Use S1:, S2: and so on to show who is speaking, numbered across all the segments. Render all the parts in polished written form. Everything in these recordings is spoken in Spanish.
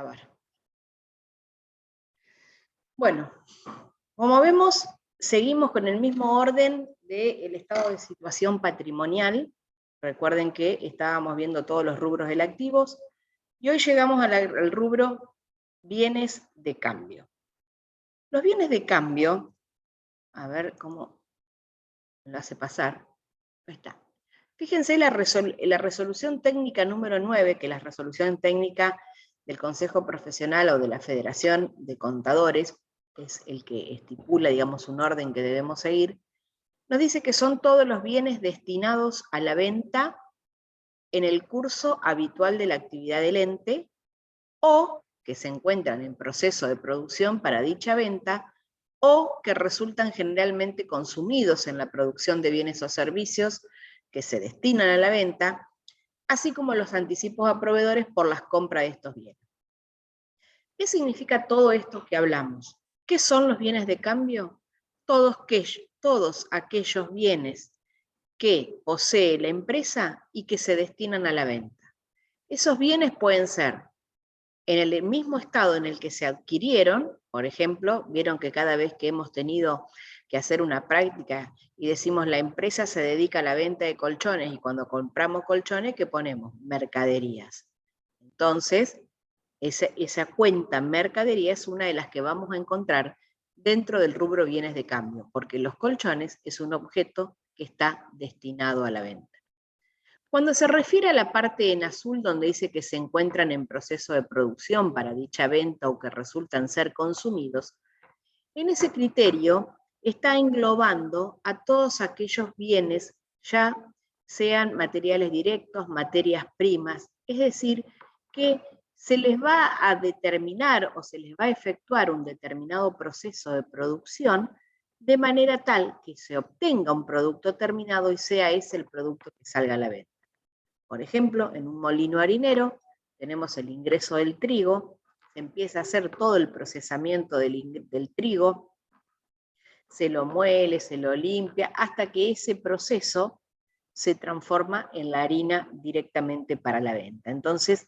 S1: grabar. Bueno, como vemos, seguimos con el mismo orden del estado de situación patrimonial. Recuerden que estábamos viendo todos los rubros del activos, y hoy llegamos al rubro bienes de cambio. Los bienes de cambio, a ver cómo lo hace pasar. Ahí está. Fíjense la resolución técnica número 9, que es la resolución técnica del Consejo Profesional o de la Federación de Contadores, que es el que estipula, digamos, un orden que debemos seguir, nos dice que son todos los bienes destinados a la venta en el curso habitual de la actividad del ente, o que se encuentran en proceso de producción para dicha venta, o que resultan generalmente consumidos en la producción de bienes o servicios que se destinan a la venta, así como los anticipos a proveedores por las compras de estos bienes. ¿Qué significa todo esto que hablamos? ¿Qué son los bienes de cambio? Todos aquellos bienes que posee la empresa y que se destinan a la venta. Esos bienes pueden ser en el mismo estado en el que se adquirieron. Por ejemplo, vieron que cada vez que hemos tenido que hacer una práctica y decimos la empresa se dedica a la venta de colchones, y cuando compramos colchones, ¿qué ponemos? Mercaderías. Entonces, esa cuenta mercadería es una de las que vamos a encontrar dentro del rubro bienes de cambio, porque los colchones es un objeto que está destinado a la venta. Cuando se refiere a la parte en azul donde dice que se encuentran en proceso de producción para dicha venta o que resultan ser consumidos, en ese criterio está englobando a todos aquellos bienes, ya sean materiales directos, materias primas, es decir, que se les va a determinar o se les va a efectuar un determinado proceso de producción de manera tal que se obtenga un producto terminado y sea ese el producto que salga a la venta. Por ejemplo, en un molino harinero tenemos el ingreso del trigo, se empieza a hacer todo el procesamiento del trigo, se lo muele, se lo limpia, hasta que ese proceso se transforma en la harina directamente para la venta. Entonces,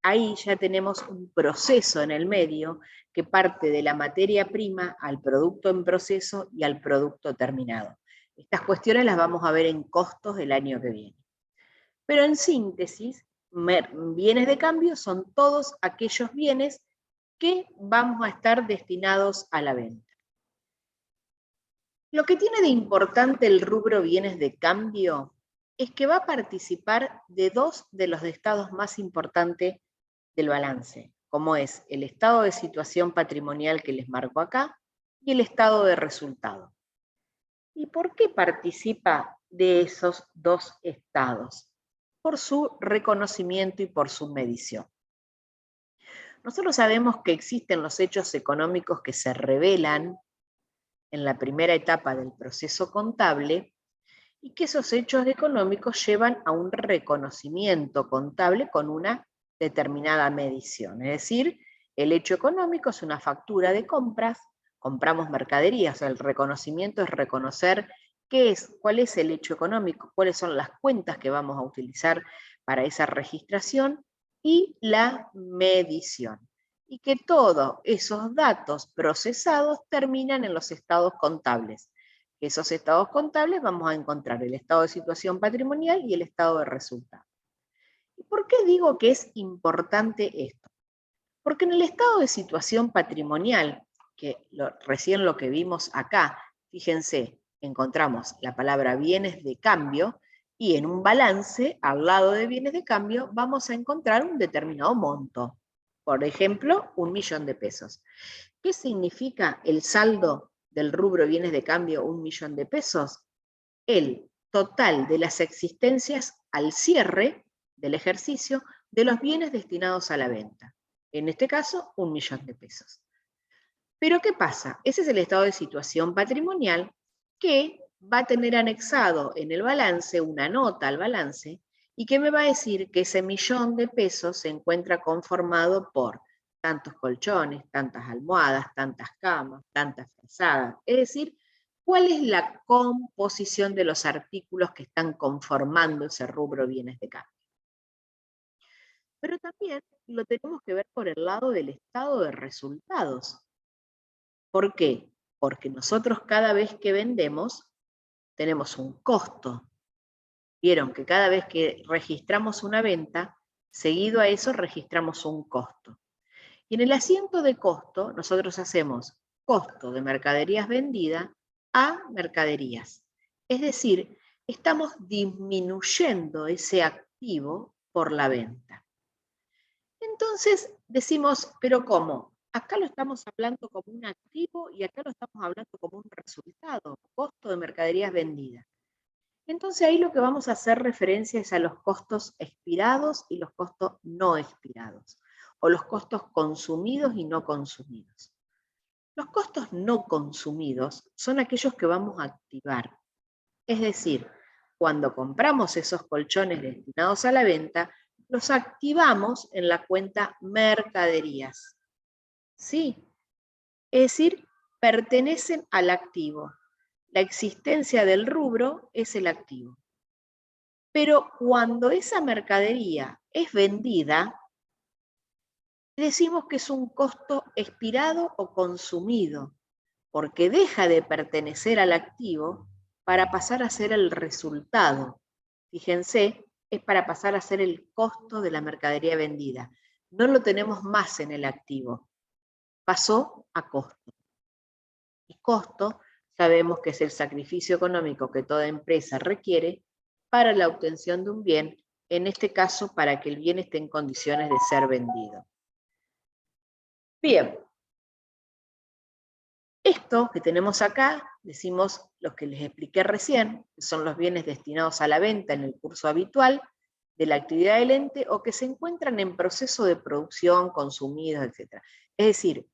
S1: ahí ya tenemos un proceso en el medio que parte de la materia prima al producto en proceso y al producto terminado. Estas cuestiones las vamos a ver en costos del año que viene. Pero en síntesis, bienes de cambio son todos aquellos bienes que vamos a estar destinados a la venta. Lo que tiene de importante el rubro bienes de cambio es que va a participar de dos de los estados más importantes del balance, como es el estado de situación patrimonial que les marco acá y el estado de resultado. ¿Y por qué participa de esos dos estados? Por su reconocimiento y por su medición. Nosotros sabemos que existen los hechos económicos que se revelan en la primera etapa del proceso contable y que esos hechos económicos llevan a un reconocimiento contable con una determinada medición. Es decir, el hecho económico es una factura de compras, compramos mercaderías, el reconocimiento es reconocer cuál es el hecho económico, cuáles son las cuentas que vamos a utilizar para esa registración y la medición. Y que todos esos datos procesados terminan en los estados contables. Esos estados contables vamos a encontrar el estado de situación patrimonial y el estado de resultado. ¿Y por qué digo que es importante esto? Porque en el estado de situación patrimonial, que recién lo que vimos acá, fíjense, encontramos la palabra bienes de cambio, y en un balance, al lado de bienes de cambio, vamos a encontrar un determinado monto. Por ejemplo, 1.000.000 de pesos. ¿Qué significa el saldo del rubro bienes de cambio, 1.000.000 de pesos? El total de las existencias al cierre del ejercicio de los bienes destinados a la venta. En este caso, 1.000.000 de pesos. Pero ¿qué pasa? Ese es el estado de situación patrimonial que va a tener anexado en el balance una nota al balance y que me va a decir que ese 1.000.000 de pesos se encuentra conformado por tantos colchones, tantas almohadas, tantas camas, tantas frazadas. Es decir, ¿cuál es la composición de los artículos que están conformando ese rubro bienes de cambio? pero también lo tenemos que ver por el lado del estado de resultados. ¿Por qué? Porque nosotros cada vez que vendemos tenemos un costo. Vieron que cada vez que registramos una venta, seguido a eso registramos un costo. Y en el asiento de costo, nosotros hacemos costo de mercaderías vendidas a mercaderías. Es decir, estamos disminuyendo ese activo por la venta. Entonces decimos, ¿pero cómo? Acá lo estamos hablando como un activo y acá lo estamos hablando como un resultado, costo de mercaderías vendidas. Entonces ahí lo que vamos a hacer referencia es a los costos expirados y los costos no expirados, o los costos consumidos y no consumidos. Los costos no consumidos son aquellos que vamos a activar. Es decir, cuando compramos esos colchones destinados a la venta, los activamos en la cuenta mercaderías. ¿Sí? Es decir, pertenecen al activo. La existencia del rubro es el activo. Pero cuando esa mercadería es vendida, decimos que es un costo expirado o consumido, porque deja de pertenecer al activo para pasar a ser el resultado. Fíjense, es para pasar a ser el costo de la mercadería vendida. No lo tenemos más en el activo, pasó a costo. Y costo sabemos que es el sacrificio económico que toda empresa requiere para la obtención de un bien, en este caso para que el bien esté en condiciones de ser vendido. Bien, esto que tenemos acá, decimos los que les expliqué recién, que son los bienes destinados a la venta en el curso habitual de la actividad del ente o que se encuentran en proceso de producción, consumidos, etc. Es decir,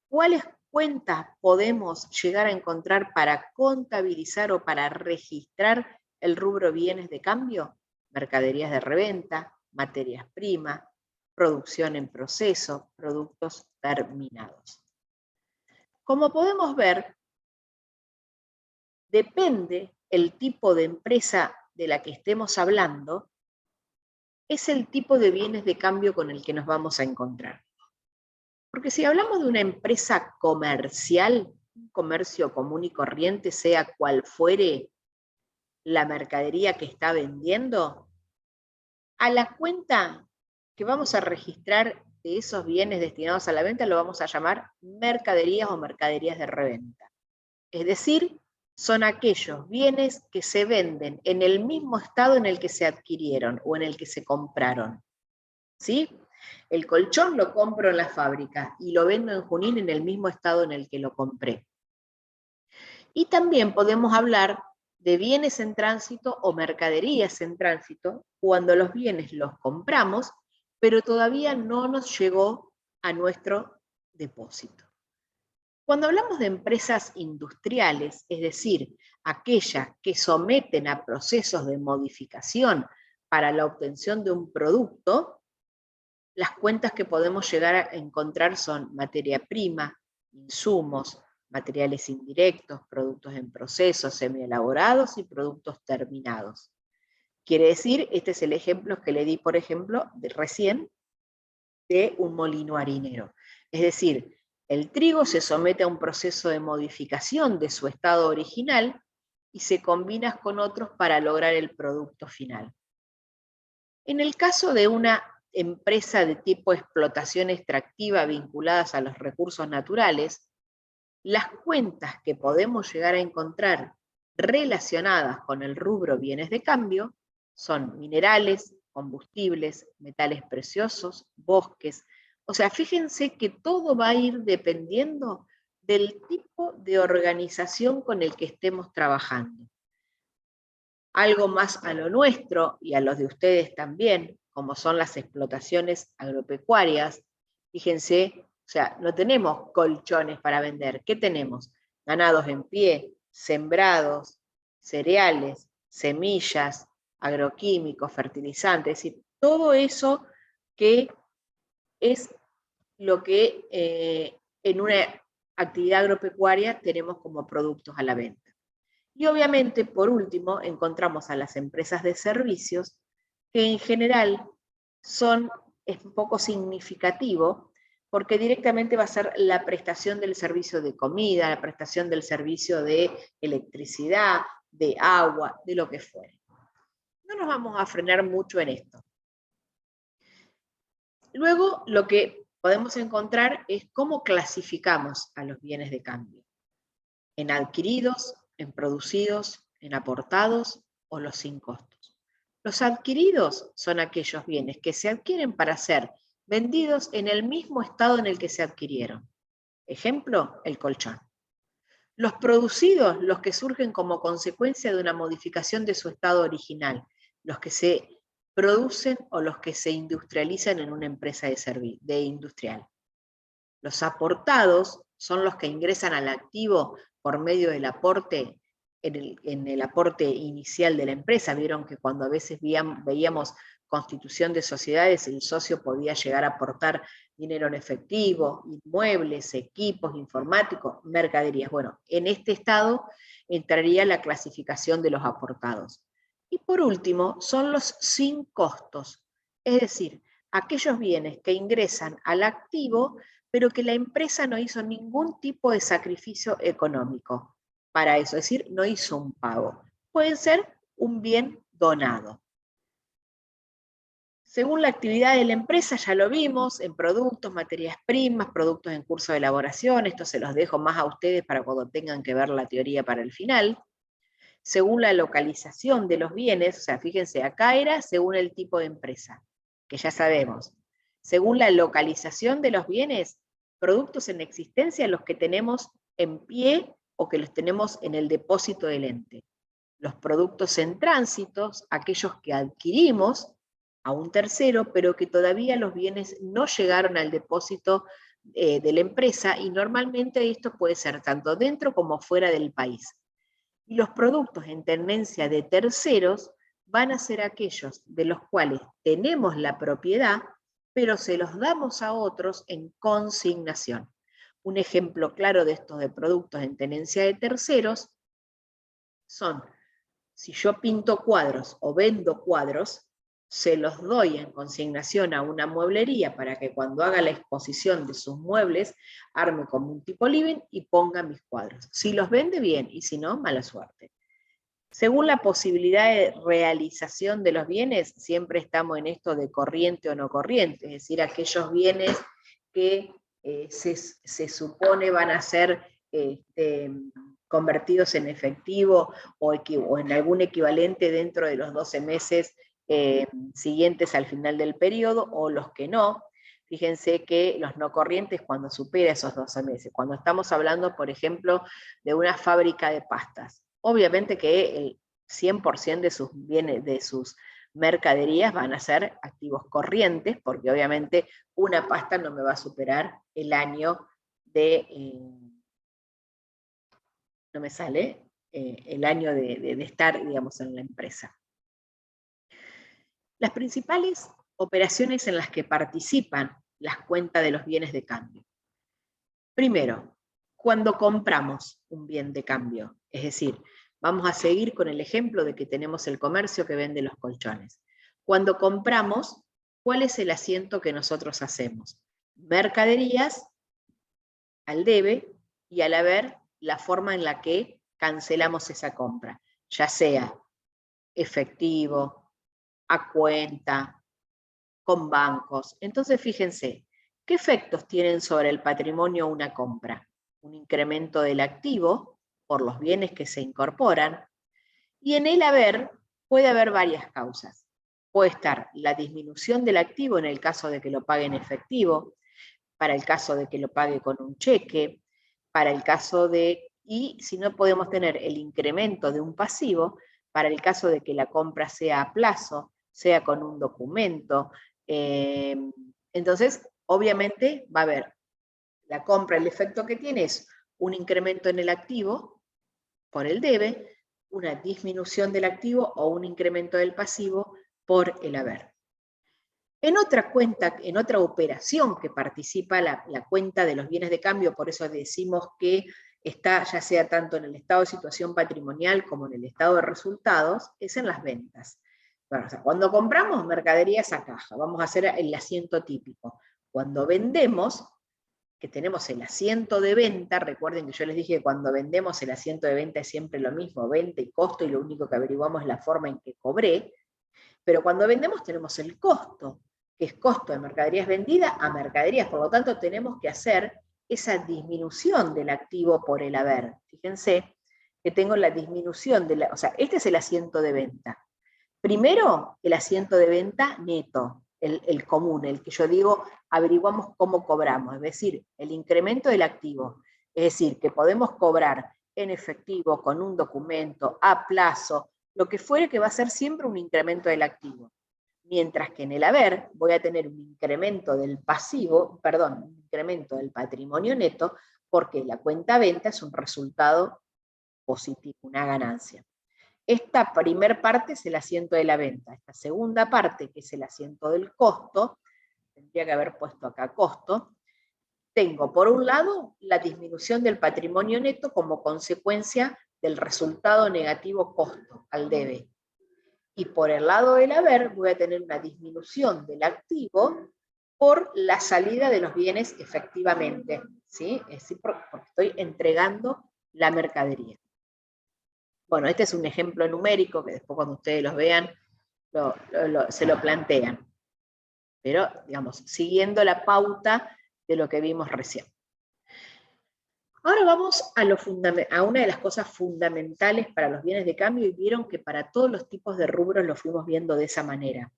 S1: ¿cuáles cuentas podemos llegar a encontrar para contabilizar o para registrar el rubro bienes de cambio? Mercaderías de reventa, materias primas, producción en proceso, productos terminados. Como podemos ver, depende el tipo de empresa de la que estemos hablando, es el tipo de bienes de cambio con el que nos vamos a encontrar. Porque si hablamos de una empresa comercial, un comercio común y corriente, sea cual fuere la mercadería que está vendiendo, a la cuenta que vamos a registrar de esos bienes destinados a la venta lo vamos a llamar mercaderías o mercaderías de reventa. Es decir, son aquellos bienes que se venden en el mismo estado en el que se adquirieron o en el que se compraron. ¿Sí? El colchón lo compro en la fábrica y lo vendo en Junín en el mismo estado en el que lo compré. Y también podemos hablar de bienes en tránsito o mercaderías en tránsito cuando los bienes los compramos, pero todavía no nos llegó a nuestro depósito. Cuando hablamos de empresas industriales, es decir, aquellas que someten a procesos de modificación para la obtención de un producto, las cuentas que podemos llegar a encontrar son materia prima, insumos, materiales indirectos, productos en proceso, semielaborados y productos terminados. Quiere decir, este es el ejemplo que le di, por ejemplo, recién, de un molino harinero. Es decir, el trigo se somete a un proceso de modificación de su estado original y se combina con otros para lograr el producto final. En el caso de una empresa de tipo explotación extractiva vinculadas a los recursos naturales, las cuentas que podemos llegar a encontrar relacionadas con el rubro bienes de cambio son minerales, combustibles, metales preciosos, bosques. O sea, fíjense que todo va a ir dependiendo del tipo de organización con el que estemos trabajando. Algo más a lo nuestro y a los de ustedes también, como son las explotaciones agropecuarias. Fíjense, o sea, no tenemos colchones para vender. ¿Qué tenemos? Ganados en pie, sembrados, cereales, semillas, agroquímicos, fertilizantes, es decir, todo eso que es lo que en una actividad agropecuaria tenemos como productos a la venta. Y obviamente, por último, encontramos a las empresas de servicios, que en general son es un poco significativo, porque directamente va a ser la prestación del servicio de comida, la prestación del servicio de electricidad, de agua, de lo que fuere. No nos vamos a frenar mucho en esto. Luego, lo que podemos encontrar es cómo clasificamos a los bienes de cambio. En adquiridos, en producidos, en aportados o los sin costos. Los adquiridos son aquellos bienes que se adquieren para ser vendidos en el mismo estado en el que se adquirieron. Ejemplo, el colchón. Los producidos, los que surgen como consecuencia de una modificación de su estado original, los que se producen o los que se industrializan en una empresa de industrial. Los aportados son los que ingresan al activo por medio del aporte, en el aporte inicial de la empresa. Vieron que cuando a veces veíamos constitución de sociedades, el socio podía llegar a aportar dinero en efectivo, inmuebles, equipos informáticos, mercaderías. Bueno, en este estado entraría la clasificación de los aportados. Y por último, son los sin costos, es decir, aquellos bienes que ingresan al activo, pero que la empresa no hizo ningún tipo de sacrificio económico para eso, es decir, no hizo un pago. Pueden ser un bien donado. Según la actividad de la empresa, ya lo vimos, en productos, materias primas, productos en curso de elaboración, esto se los dejo más a ustedes para cuando tengan que ver la teoría para el final. Según la localización de los bienes, o sea, fíjense, acá era según el tipo de empresa, que ya sabemos. Según la localización de los bienes, productos en existencia, los que tenemos en pie o que los tenemos en el depósito del ente. Los productos en tránsito, aquellos que adquirimos a un tercero, pero que todavía los bienes no llegaron al depósito de la empresa, y normalmente esto puede ser tanto dentro como fuera del país. Y los productos en tenencia de terceros van a ser aquellos de los cuales tenemos la propiedad, pero se los damos a otros en consignación. Un ejemplo claro de estos de productos en tenencia de terceros son, si yo pinto cuadros o vendo cuadros, se los doy en consignación a una mueblería para que cuando haga la exposición de sus muebles, arme como un tipo living y ponga mis cuadros. Si los vende, bien, y si no, mala suerte. Según la posibilidad de realización de los bienes, siempre estamos en esto de corriente o no corriente, es decir, aquellos bienes que se supone van a ser convertidos en efectivo o en algún equivalente dentro de los 12 meses siguientes al final del periodo, o los que no. Fíjense que los no corrientes cuando supera esos 12 meses. Cuando estamos hablando, por ejemplo, de una fábrica de pastas, obviamente que el 100% de sus bienes, de sus mercaderías van a ser activos corrientes, porque obviamente una pasta no me va a superar el año de... no me sale, el año de estar, digamos, en la empresa. Las principales operaciones en las que participan las cuentas de los bienes de cambio. Primero, cuando compramos un bien de cambio, es decir, vamos a seguir con el ejemplo de que tenemos el comercio que vende los colchones. Cuando compramos, ¿cuál es el asiento que nosotros hacemos? Mercaderías al debe y al haber la forma en la que cancelamos esa compra, ya sea efectivo, a cuenta, con bancos. Entonces, fíjense, ¿qué efectos tienen sobre el patrimonio una compra? Un incremento del activo por los bienes que se incorporan, y en el haber puede haber varias causas. Puede estar la disminución del activo en el caso de que lo pague en efectivo, para el caso de que lo pague con un cheque, para el caso de, y si no podemos tener el incremento de un pasivo, para el caso de que la compra sea a plazo, sea con un documento. Entonces, obviamente va a haber la compra, el efecto que tiene es un incremento en el activo por el debe, una disminución del activo o un incremento del pasivo por el haber. En otra cuenta, en otra operación que participa la cuenta de los bienes de cambio, por eso decimos que está ya sea tanto en el estado de situación patrimonial como en el estado de resultados, es en las ventas. Bueno, o sea, cuando compramos mercaderías a caja, vamos a hacer el asiento típico. Cuando vendemos, que tenemos el asiento de venta, recuerden que yo les dije que cuando vendemos el asiento de venta es siempre lo mismo, venta y costo, y lo único que averiguamos es la forma en que cobré, pero cuando vendemos tenemos el costo, que es costo de mercaderías vendidas a mercaderías, por lo tanto tenemos que hacer esa disminución del activo por el haber. Fíjense que tengo la disminución o sea, este es el asiento de venta. Primero, el asiento de venta neto, el común, el que yo digo, averiguamos cómo cobramos, es decir, el incremento del activo. Es decir, que podemos cobrar en efectivo, con un documento, a plazo, lo que fuere, que va a ser siempre un incremento del activo. Mientras que en el haber voy a tener un incremento del pasivo, perdón, un incremento del patrimonio neto, porque la cuenta venta es un resultado positivo, una ganancia. Esta primer parte es el asiento de la venta. Esta segunda parte, que es el asiento del costo, tendría que haber puesto acá costo, tengo por un lado la disminución del patrimonio neto como consecuencia del resultado negativo costo al debe. Y por el lado del haber voy a tener una disminución del activo por la salida de los bienes efectivamente, ¿sí? Es decir, porque estoy entregando la mercadería. Bueno, este es un ejemplo numérico que después cuando ustedes los vean se lo plantean. Pero, digamos, siguiendo la pauta de lo que vimos recién. Ahora vamos a una de las cosas fundamentales para los bienes de cambio, y vieron que para todos los tipos de rubros lo fuimos viendo de esa manera.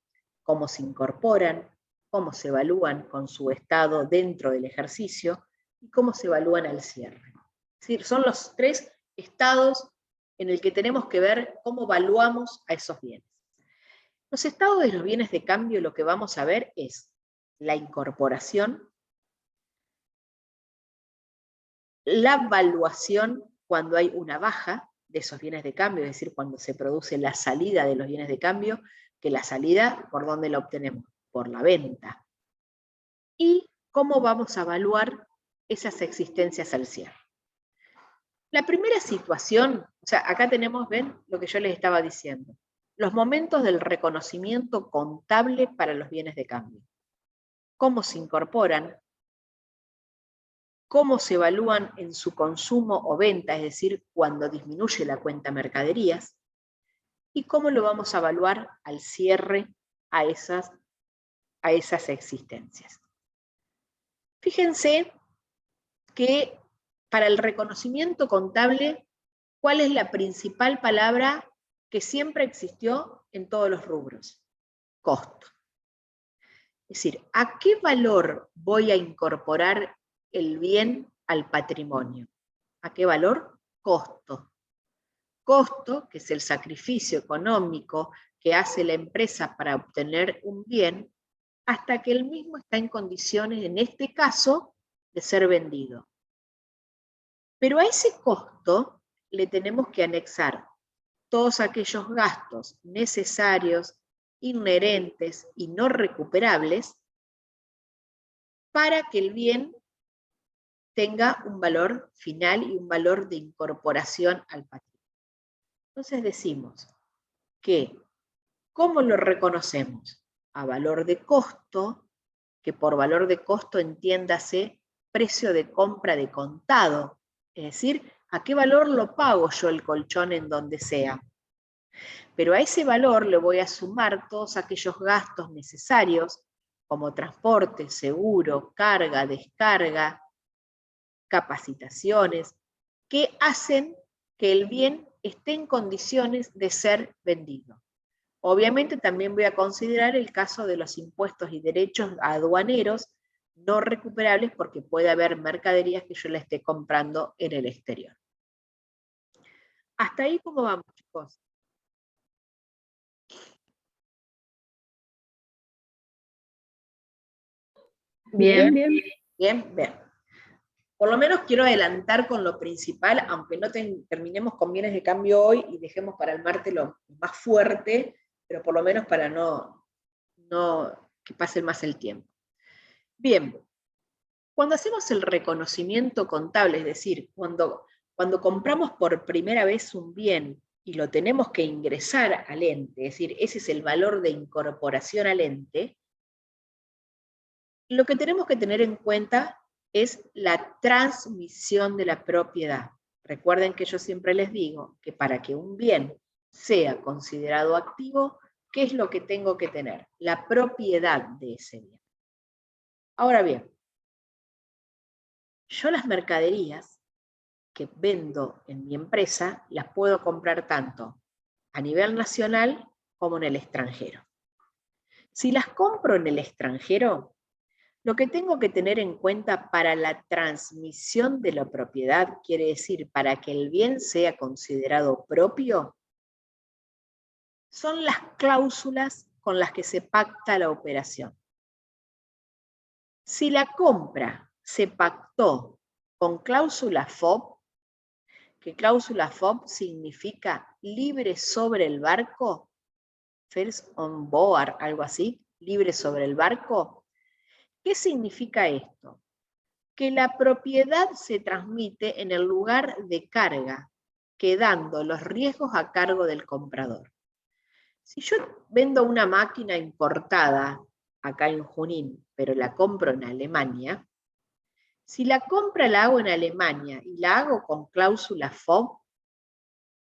S1: Cómo se incorporan, cómo se evalúan con su estado dentro del ejercicio y cómo se evalúan al cierre. Es decir, son los tres estados en el que tenemos que ver cómo evaluamos a esos bienes. Los estados de los bienes de cambio, lo que vamos a ver es la incorporación, la valuación cuando hay una baja de esos bienes de cambio, es decir, cuando se produce la salida de los bienes de cambio, que la salida, ¿por dónde la obtenemos? Por la venta. Y cómo vamos a evaluar esas existencias al cierre. La primera situación, o sea, acá tenemos, ven, lo que yo les estaba diciendo, los momentos del reconocimiento contable para los bienes de cambio. Cómo se incorporan, cómo se evalúan en su consumo o venta, es decir, cuando disminuye la cuenta mercaderías, y cómo lo vamos a evaluar al cierre a esas existencias. Fíjense que para el reconocimiento contable, ¿cuál es la principal palabra que siempre existió en todos los rubros? Costo. Es decir, ¿a qué valor voy a incorporar el bien al patrimonio? ¿A qué valor? Costo. Costo, que es el sacrificio económico que hace la empresa para obtener un bien, hasta que el mismo está en condiciones, en este caso, de ser vendido. Pero a ese costo le tenemos que anexar todos aquellos gastos necesarios, inherentes y no recuperables para que el bien tenga un valor final y un valor de incorporación al patrimonio. Entonces decimos que, ¿cómo lo reconocemos? A valor de costo, que por valor de costo entiéndase precio de compra de contado, es decir, ¿a qué valor lo pago yo el colchón en donde sea? Pero a ese valor le voy a sumar todos aquellos gastos necesarios, como transporte, seguro, carga, descarga, capacitaciones, que hacen que el bien esté en condiciones de ser vendido. Obviamente también voy a considerar el caso de los impuestos y derechos aduaneros no recuperables, porque puede haber mercaderías que yo la esté comprando en el exterior. ¿Hasta ahí cómo vamos, chicos?
S2: Bien, bien.
S1: Bien, bien. Por lo menos quiero adelantar con lo principal, aunque no terminemos con bienes de cambio hoy y dejemos para el martes lo más fuerte, pero por lo menos para no que pase más el tiempo. Bien, cuando hacemos el reconocimiento contable, es decir, cuando compramos por primera vez un bien y lo tenemos que ingresar al ente, es decir, ese es el valor de incorporación al ente, lo que tenemos que tener en cuenta es la transmisión de la propiedad. Recuerden que yo siempre les digo que para que un bien sea considerado activo, ¿qué es lo que tengo que tener? La propiedad de ese bien. Ahora bien, yo las mercaderías que vendo en mi empresa las puedo comprar tanto a nivel nacional como en el extranjero. Si las compro en el extranjero, lo que tengo que tener en cuenta para la transmisión de la propiedad, quiere decir, para que el bien sea considerado propio, son las cláusulas con las que se pacta la operación. Si la compra se pactó con cláusula FOB, que cláusula FOB significa libre sobre el barco, first on board, algo así, libre sobre el barco. ¿Qué significa esto? Que la propiedad se transmite en el lugar de carga, quedando los riesgos a cargo del comprador. Si yo vendo una máquina importada acá en Junín, pero la compro en Alemania, si la compra la hago en Alemania y la hago con cláusula FOB,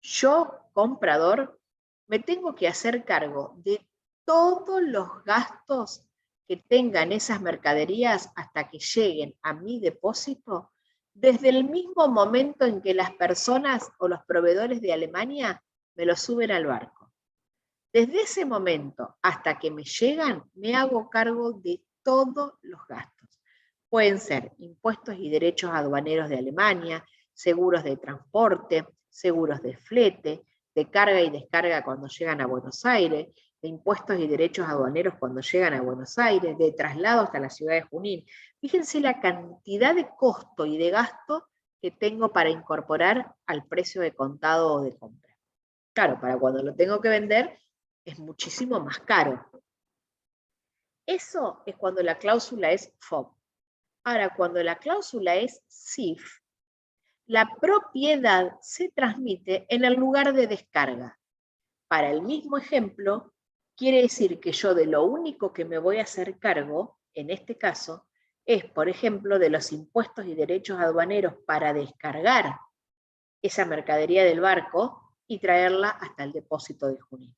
S1: yo, comprador, me tengo que hacer cargo de todos los gastos que tengan esas mercaderías hasta que lleguen a mi depósito, desde el mismo momento en que las personas o los proveedores de Alemania me lo suben al barco. Desde ese momento hasta que me llegan, me hago cargo de todos los gastos. Pueden ser impuestos y derechos aduaneros de Alemania, seguros de transporte, seguros de flete, de carga y descarga cuando llegan a Buenos Aires, de impuestos y derechos aduaneros cuando llegan a Buenos Aires, de traslado hasta la ciudad de Junín. Fíjense la cantidad de costo y de gasto que tengo para incorporar al precio de contado o de compra. Claro, para cuando lo tengo que vender es muchísimo más caro. Eso es cuando la cláusula es FOB. Ahora, cuando la cláusula es SIF, la propiedad se transmite en el lugar de descarga. Para el mismo ejemplo, quiere decir que yo de lo único que me voy a hacer cargo, en este caso, es, por ejemplo, de los impuestos y derechos aduaneros para descargar esa mercadería del barco y traerla hasta el depósito de Junín.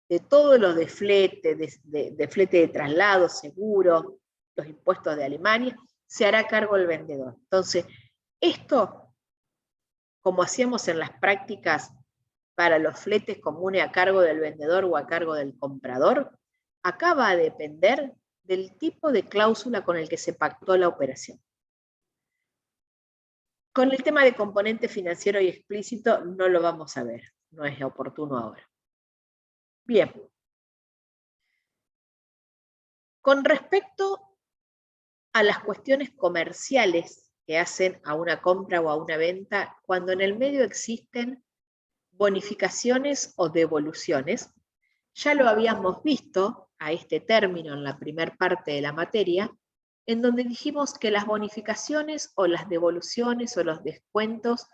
S1: De todo lo de flete, de flete de traslado, seguro, los impuestos de Alemania, se hará cargo el vendedor. Entonces, esto, como hacíamos en las prácticas para los fletes comunes a cargo del vendedor o a cargo del comprador, acá va a depender del tipo de cláusula con el que se pactó la operación. Con el tema de componente financiero y explícito no lo vamos a ver, no es oportuno ahora. Bien. Con respecto a las cuestiones comerciales que hacen a una compra o a una venta, cuando en el medio existen bonificaciones o devoluciones, ya lo habíamos visto a este término en la primera parte de la materia, en donde dijimos que las bonificaciones o las devoluciones o los descuentos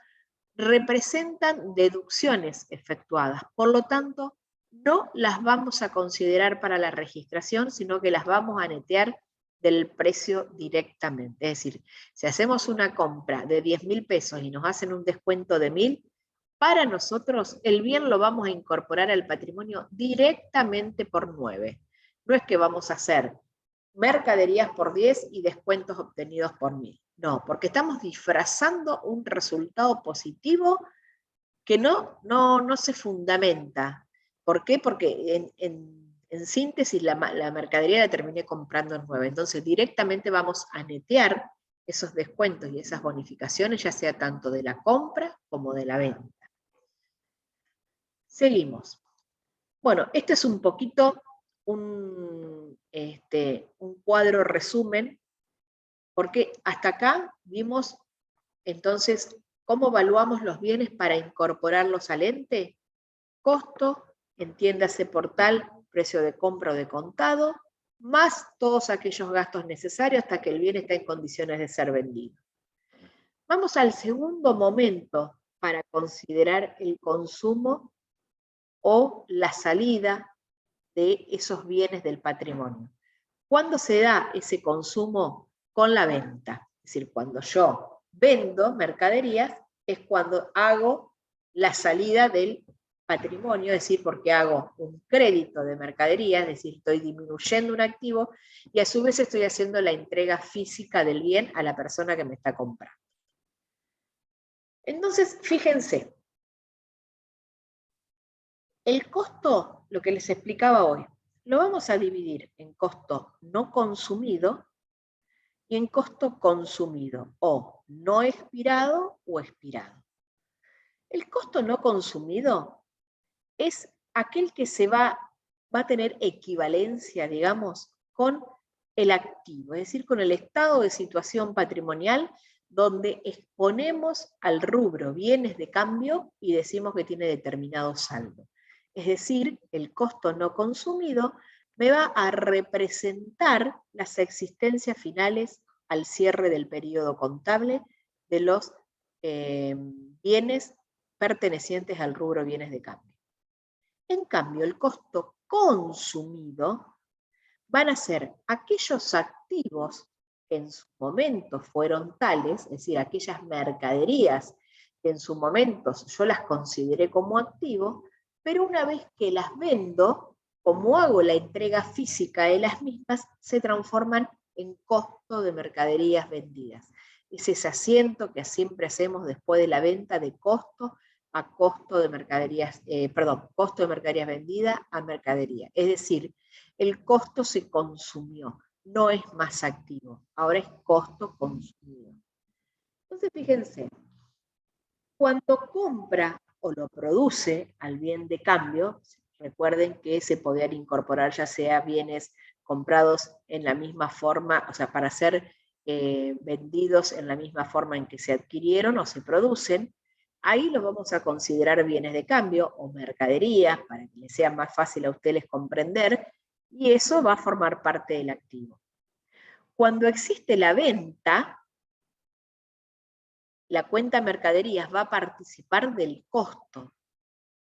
S1: representan deducciones efectuadas, por lo tanto, no las vamos a considerar para la registración, sino que las vamos a netear del precio directamente. Es decir, si hacemos una compra de 10.000 pesos y nos hacen un descuento de 1.000, para nosotros el bien lo vamos a incorporar al patrimonio directamente por 9. No es que vamos a hacer mercaderías por 10 y descuentos obtenidos por 1.000. No, porque estamos disfrazando un resultado positivo que no se fundamenta. ¿Por qué? Porque en síntesis la mercadería la terminé comprando en 9. Entonces directamente vamos a netear esos descuentos y esas bonificaciones, ya sea tanto de la compra como de la venta. Seguimos. Bueno, este es un poquito un cuadro resumen, porque hasta acá vimos entonces cómo evaluamos los bienes para incorporarlos al ente. Costo, entiéndase por tal, precio de compra o de contado, más todos aquellos gastos necesarios hasta que el bien está en condiciones de ser vendido. Vamos al segundo momento para considerar el consumo o la salida de esos bienes del patrimonio. ¿Cuándo se da ese consumo? Con la venta. Es decir, cuando yo vendo mercaderías, es cuando hago la salida del patrimonio, es decir, porque hago un crédito de mercadería, es decir, estoy disminuyendo un activo y a su vez estoy haciendo la entrega física del bien a la persona que me está comprando. Entonces, fíjense, el costo, lo que les explicaba hoy, lo vamos a dividir en costo no consumido y en costo consumido, o no expirado o expirado. El costo no consumido es aquel que va a tener equivalencia, digamos, con el activo, es decir, con el estado de situación patrimonial donde exponemos al rubro bienes de cambio y decimos que tiene determinado saldo. Es decir, el costo no consumido me va a representar las existencias finales al cierre del periodo contable de los bienes pertenecientes al rubro bienes de cambio. En cambio, el costo consumido van a ser aquellos activos que en su momento fueron tales, es decir, aquellas mercaderías que en su momento yo las consideré como activo, pero una vez que las vendo, como hago la entrega física de las mismas, se transforman en costo de mercaderías vendidas. Es ese asiento que siempre hacemos después de la venta de costo a costo de mercaderías, costo de mercaderías vendida a mercadería. Es decir, el costo se consumió, no es más activo, ahora es costo consumido. Entonces, fíjense, cuando compra o lo produce al bien de cambio, recuerden que se podían incorporar ya sea bienes comprados en la misma forma, o sea, para ser vendidos en la misma forma en que se adquirieron o se producen, ahí los vamos a considerar bienes de cambio o mercaderías, para que les sea más fácil a ustedes comprender, y eso va a formar parte del activo. Cuando existe la venta, la cuenta mercaderías va a participar del costo.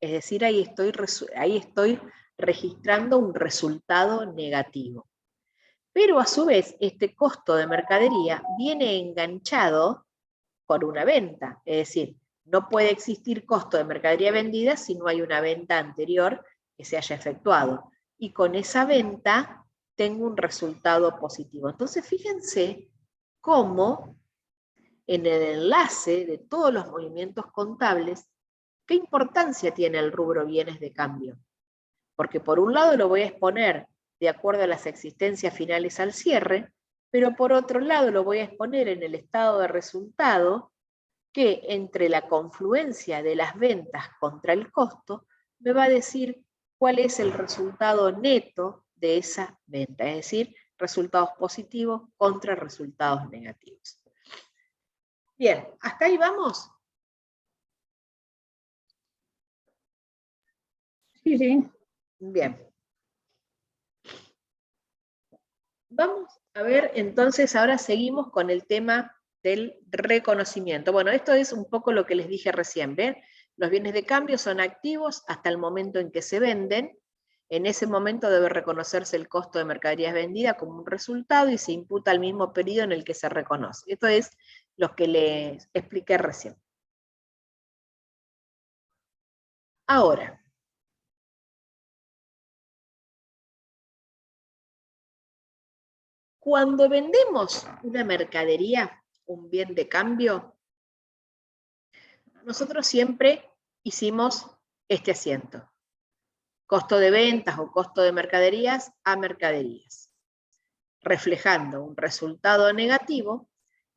S1: Es decir, ahí estoy registrando un resultado negativo. Pero a su vez, este costo de mercadería viene enganchado por una venta. Es decir, no puede existir costo de mercadería vendida si no hay una venta anterior que se haya efectuado. Y con esa venta tengo un resultado positivo. Entonces, fíjense cómo en el enlace de todos los movimientos contables, ¿qué importancia tiene el rubro bienes de cambio? Porque por un lado lo voy a exponer de acuerdo a las existencias finales al cierre, pero por otro lado lo voy a exponer en el estado de resultado que entre la confluencia de las ventas contra el costo me va a decir cuál es el resultado neto de esa venta, es decir, resultados positivos contra resultados negativos. Bien, ¿hasta ahí vamos?
S2: Sí, sí.
S1: Bien. Vamos a ver, entonces, ahora seguimos con el tema del reconocimiento. Bueno, esto es un poco lo que les dije recién, ¿ven? Los bienes de cambio son activos hasta el momento en que se venden. En ese momento debe reconocerse el costo de mercaderías vendidas como un resultado y se imputa al mismo periodo en el que se reconoce. Esto es lo que les expliqué recién. Ahora, cuando vendemos una mercadería, un bien de cambio, nosotros siempre hicimos este asiento. Costo de ventas o costo de mercaderías a mercaderías, reflejando un resultado negativo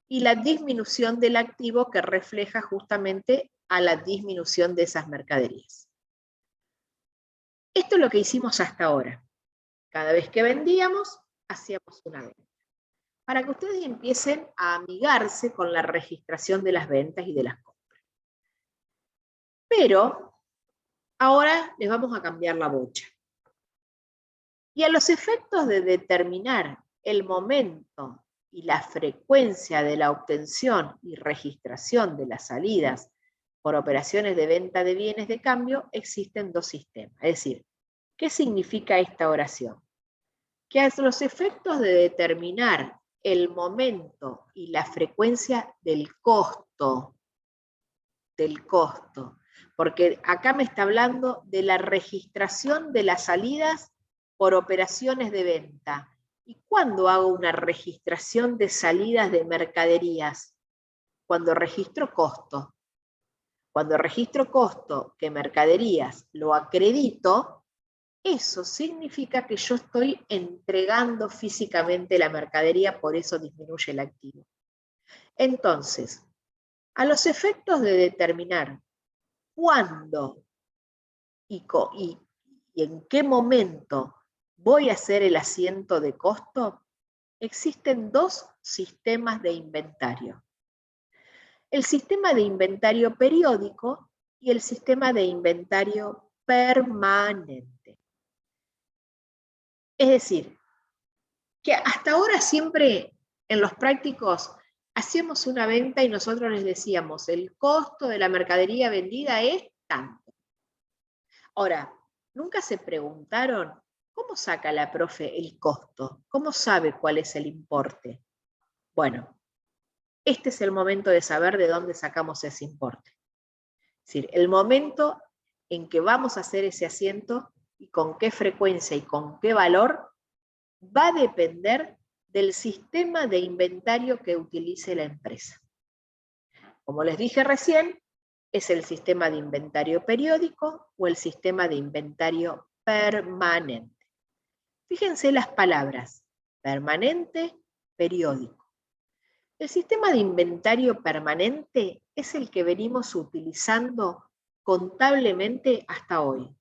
S1: y la disminución del activo que refleja justamente a la disminución de esas mercaderías. Esto es lo que hicimos hasta ahora. Cada vez que vendíamos, hacíamos una venta. Para que ustedes empiecen a amigarse con la registración de las ventas y de las compras. Pero ahora les vamos a cambiar la bocha. Y a los efectos de determinar el momento y la frecuencia de la obtención y registración de las salidas por operaciones de venta de bienes de cambio, existen dos sistemas. Es decir, ¿qué significa esta oración? Que a los efectos de determinar el momento y la frecuencia del costo, porque acá me está hablando de la registración de las salidas por operaciones de venta. ¿Y cuándo hago una registración de salidas de mercaderías? Cuando registro costo. Cuando registro costo que mercaderías lo acredito, eso significa que yo estoy entregando físicamente la mercadería, por eso disminuye el activo. Entonces, a los efectos de determinar cuándo y en qué momento voy a hacer el asiento de costo, existen dos sistemas de inventario. El sistema de inventario periódico y el sistema de inventario permanente. Es decir, que hasta ahora siempre en los prácticos hacíamos una venta y nosotros les decíamos, el costo de la mercadería vendida es tanto. Ahora, ¿nunca se preguntaron cómo saca la profe el costo? ¿Cómo sabe cuál es el importe? Bueno, este es el momento de saber de dónde sacamos ese importe. Es decir, el momento en que vamos a hacer ese asiento y con qué frecuencia y con qué valor va a depender del sistema de inventario que utilice la empresa. Como les dije recién, es el sistema de inventario periódico o el sistema de inventario permanente. Fíjense las palabras, permanente, periódico. El sistema de inventario permanente es el que venimos utilizando contablemente hasta hoy.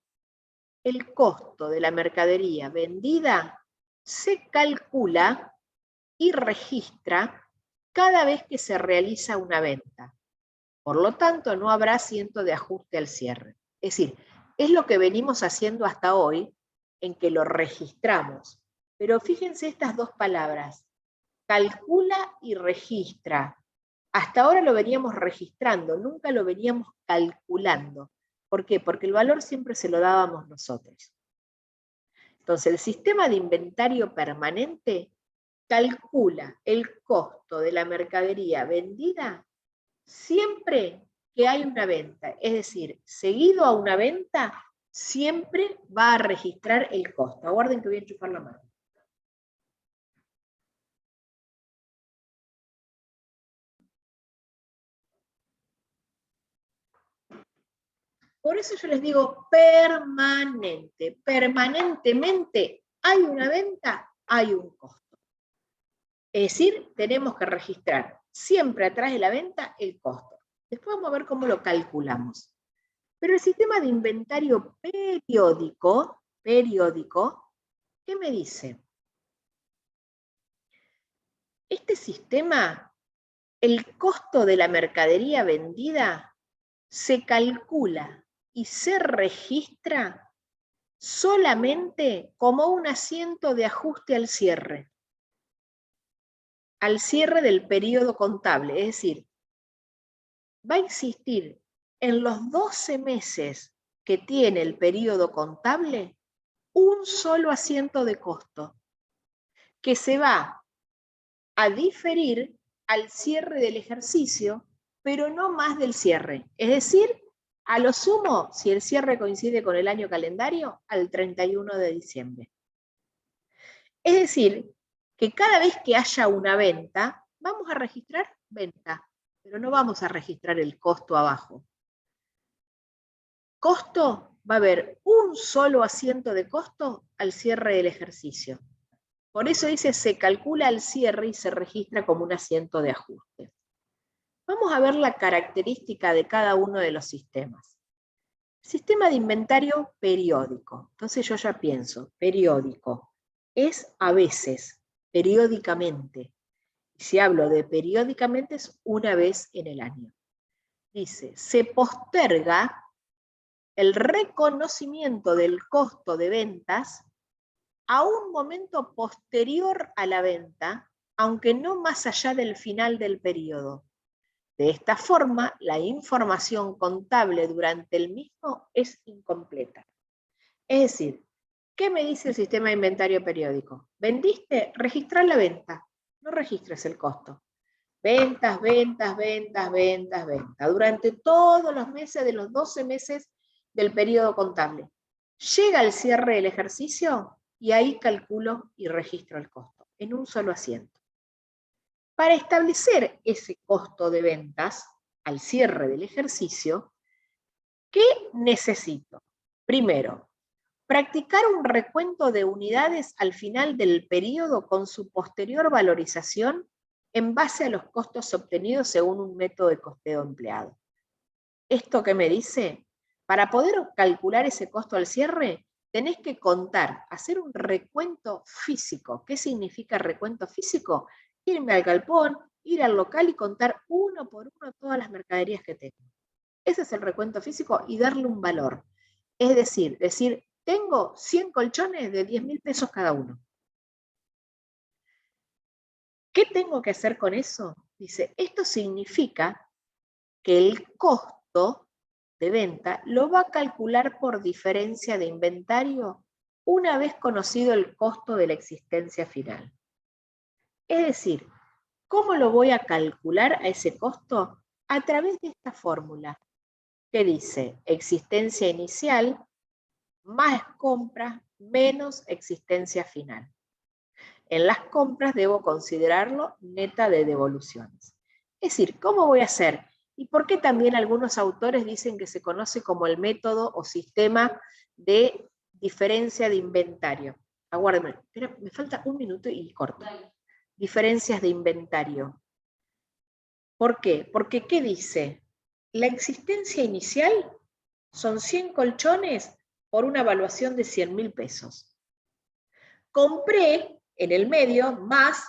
S1: El costo de la mercadería vendida se calcula y registra cada vez que se realiza una venta. Por lo tanto, no habrá asiento de ajuste al cierre. Es decir, es lo que venimos haciendo hasta hoy, en que lo registramos. Pero fíjense estas dos palabras, calcula y registra. Hasta ahora lo veníamos registrando, nunca lo veníamos calculando. ¿Por qué? Porque el valor siempre se lo dábamos nosotros. Entonces, el sistema de inventario permanente calcula el costo de la mercadería vendida siempre que hay una venta. Es decir, seguido a una venta, siempre va a registrar el costo. Aguarden que voy a enchufar la mano. Por eso yo les digo permanente. Permanentemente hay una venta, hay un costo. Es decir, tenemos que registrar siempre atrás de la venta el costo. Después vamos a ver cómo lo calculamos. Pero el sistema de inventario periódico, ¿qué me dice? Este sistema, el costo de la mercadería vendida se calcula y se registra solamente como un asiento de ajuste al cierre del periodo contable. Es decir, va a existir en los 12 meses que tiene el periodo contable un solo asiento de costo que se va a diferir al cierre del ejercicio, pero no más del cierre. Es decir, a lo sumo, si el cierre coincide con el año calendario, al 31 de diciembre. Es decir, que cada vez que haya una venta, vamos a registrar venta, pero no vamos a registrar el costo abajo. Costo, va a haber un solo asiento de costo al cierre del ejercicio. Por eso dice, se calcula al cierre y se registra como un asiento de ajuste. Vamos a ver la característica de cada uno de los sistemas. Sistema de inventario periódico. Entonces yo ya pienso, periódico, es a veces, periódicamente. Si hablo de periódicamente es una vez en el año. Dice, se posterga el reconocimiento del costo de ventas a un momento posterior a la venta, aunque no más allá del final del periodo. De esta forma, la información contable durante el mismo es incompleta. Es decir, ¿qué me dice el sistema de inventario periódico? ¿Vendiste? Registrar la venta, no registres el costo. Ventas, ventas, ventas, ventas, ventas, durante todos los meses de los 12 meses del periodo contable. Llega el cierre del ejercicio y ahí calculo y registro el costo, en un solo asiento. Para establecer ese costo de ventas al cierre del ejercicio, ¿qué necesito? Primero, practicar un recuento de unidades al final del periodo con su posterior valorización en base a los costos obtenidos según un método de costeo empleado. ¿Esto qué me dice? Para poder calcular ese costo al cierre, tenés que contar, hacer un recuento físico. ¿Qué significa recuento físico? Irme al galpón, ir al local y contar uno por uno todas las mercaderías que tengo. Ese es el recuento físico y darle un valor. Es decir, tengo 100 colchones de 10.000 pesos cada uno. ¿Qué tengo que hacer con eso? Dice, esto significa que el costo de venta lo va a calcular por diferencia de inventario una vez conocido el costo de la existencia final. Es decir, ¿cómo lo voy a calcular a ese costo? A través de esta fórmula que dice existencia inicial más compras menos existencia final. En las compras debo considerarlo neta de devoluciones. Es decir, ¿cómo voy a hacer? ¿Y por qué también algunos autores dicen que se conoce como el método o sistema de diferencia de inventario? Aguárdenme, espera, me falta un minuto y corto. Diferencias de inventario. ¿Por qué? Porque, ¿qué dice? La existencia inicial son 100 colchones por una evaluación de 100.000 pesos. Compré en el medio más